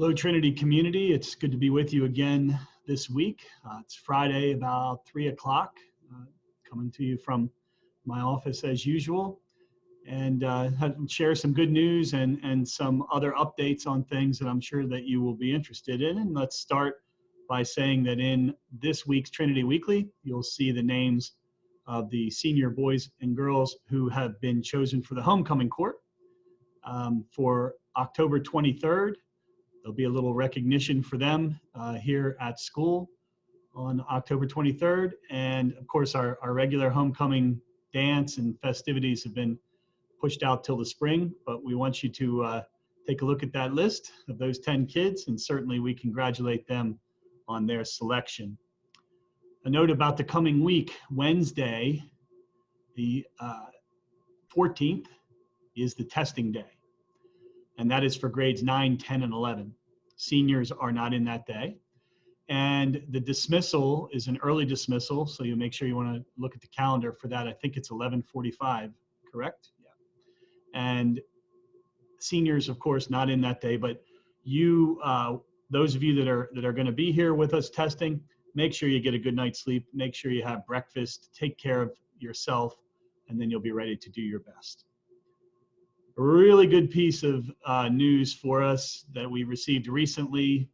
Hello, Trinity community. It's good to be with you again this week. It's Friday about 3 o'clock, coming to you from my office as usual, and share some good news and some other updates on things that I'm sure that you will be interested in. And let's start by saying that in this week's Trinity Weekly, you'll see the names of the senior boys and girls who have been chosen for the homecoming court for October 23rd. There'll be a little recognition for them here at school on October 23rd. And of course, our regular homecoming dance and festivities have been pushed out till the spring, but we want you to take a look at that list of those 10 kids, and certainly we congratulate them on their selection. A note about the coming week: Wednesday, the 14th, is the testing day. And that is for grades 9, 10, and 11. Seniors are not in that day. And the dismissal is an early dismissal, so you make sure you want to look at the calendar for that. I think it's 11:45, correct? Yeah. And seniors, of course, not in that day, but you, those of you that are going to be here with us testing, make sure you get a good night's sleep, make sure you have breakfast, take care of yourself, and then you'll be ready to do your best. A really good piece of news for us that we received recently.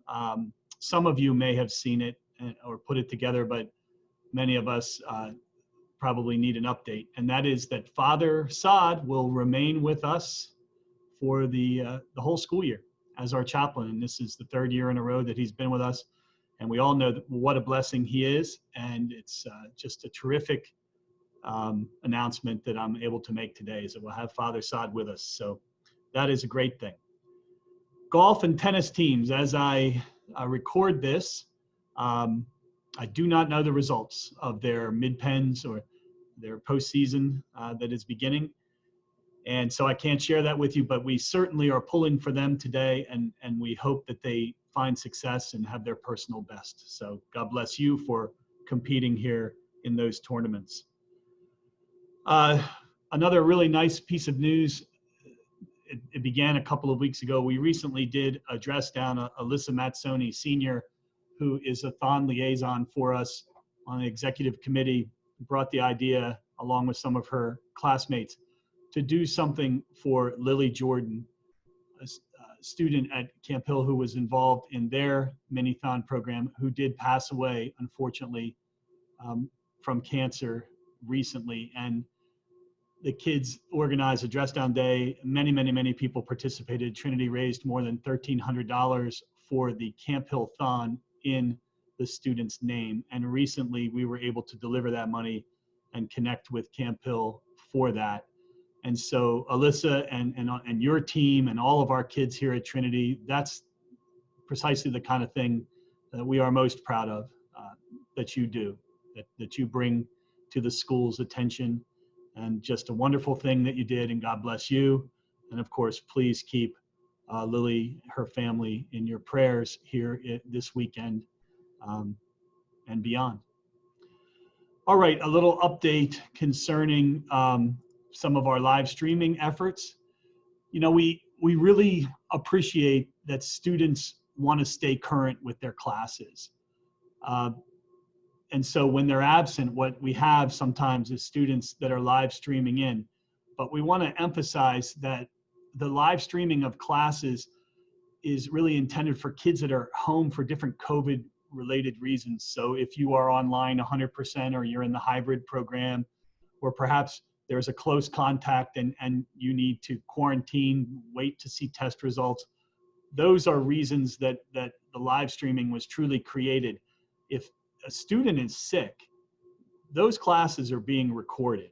Some of you may have seen it or put it together, but many of us probably need an update. And that is that Father Saad will remain with us for the whole school year as our chaplain. And this is the third year in a row that he's been with us. And we all know what a blessing he is. And it's just a terrific announcement that I'm able to make today, is that we'll have Father Saad with us. So that is a great thing. Golf and tennis teams, as I record this, I do not know the results of their mid-pens or their postseason that is beginning. And so I can't share that with you, but we certainly are pulling for them today, and we hope that they find success and have their personal best. So God bless you for competing here in those tournaments. Another really nice piece of news, it began a couple of weeks ago. We recently did a dress down, Alyssa Mazzoni, senior, who is a Thon liaison for us on the executive committee, brought the idea along with some of her classmates to do something for Lily Jordan, a student at Camp Hill who was involved in their mini-thon program, who did pass away, unfortunately, from cancer recently. And the kids organized a dress down day. Many people participated. Trinity raised more than $1,300 for the Camp Hill Thon in the student's name. And recently we were able to deliver that money and connect with Camp Hill for that. And so Alyssa and your team and all of our kids here at Trinity, that's precisely the kind of thing that we are most proud of, that you do, that you bring to the school's attention. And just a wonderful thing that you did, and God bless you. And of course, please keep Lily, her family, in your prayers here this weekend and beyond. All right, a little update concerning some of our live streaming efforts. You know, we really appreciate that students want to stay current with their classes. And so when they're absent, what we have sometimes is students that are live streaming in. But we want to emphasize that the live streaming of classes is really intended for kids that are home for different COVID-related reasons. So if you are online 100%, or you're in the hybrid program, or perhaps there's a close contact and you need to quarantine, wait to see test results, those are reasons that the live streaming was truly created. If a student is sick, those classes are being recorded.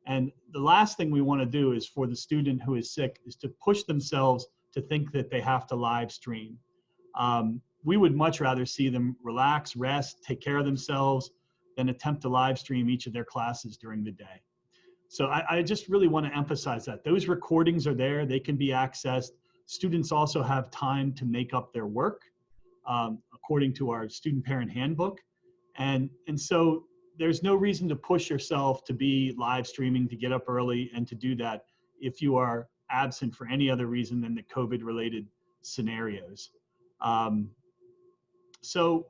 And the last thing we want to do is for the student who is sick is to push themselves to think that they have to live stream. We would much rather see them relax, rest, take care of themselves than attempt to live stream each of their classes during the day. So I just really want to emphasize that. Those recordings are there, they can be accessed. Students also have time to make up their work according to our student parent handbook. And so there's no reason to push yourself to be live streaming, to get up early and to do that if you are absent for any other reason than the COVID related scenarios. Um, so,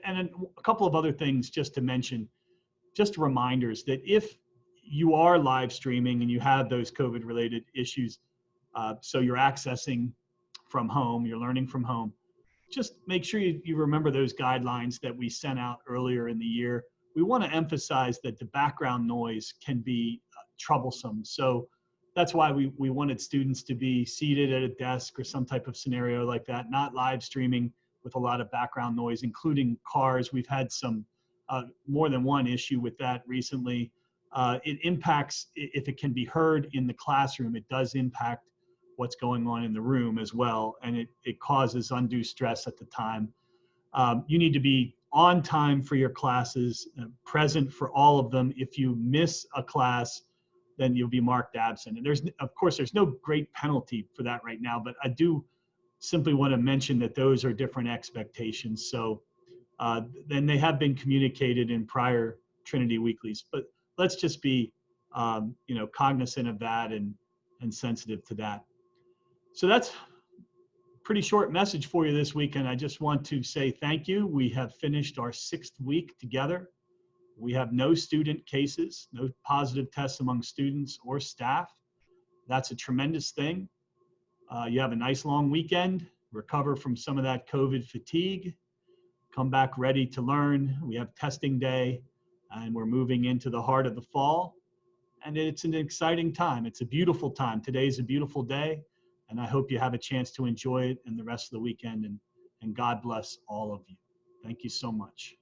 and a couple of other things just to mention, just reminders that if you are live streaming and you have those COVID related issues, so you're accessing from home, you're learning from home, just make sure you remember those guidelines that we sent out earlier in the year. We want to emphasize that the background noise can be troublesome. So that's why we wanted students to be seated at a desk or some type of scenario like that, not live streaming with a lot of background noise, including cars. We've had some more than one issue with that recently. It impacts, if it can be heard in the classroom, it does impact what's going on in the room as well, and it causes undue stress at the time. You need to be on time for your classes, present for all of them. If you miss a class, then you'll be marked absent. And of course, there's no great penalty for that right now, but I do simply want to mention that those are different expectations. So then they have been communicated in prior Trinity Weeklies, but let's just be cognizant of that and sensitive to that. So that's a pretty short message for you this week, and I just want to say thank you. We have finished our 6th week together. We have no student cases, no positive tests among students or staff. That's a tremendous thing. You have a nice long weekend, recover from some of that COVID fatigue, come back ready to learn. We have testing day, and we're moving into the heart of the fall. And it's an exciting time. It's a beautiful time. Today's a beautiful day, and I hope you have a chance to enjoy it in the rest of the weekend. And God bless all of you. Thank you so much.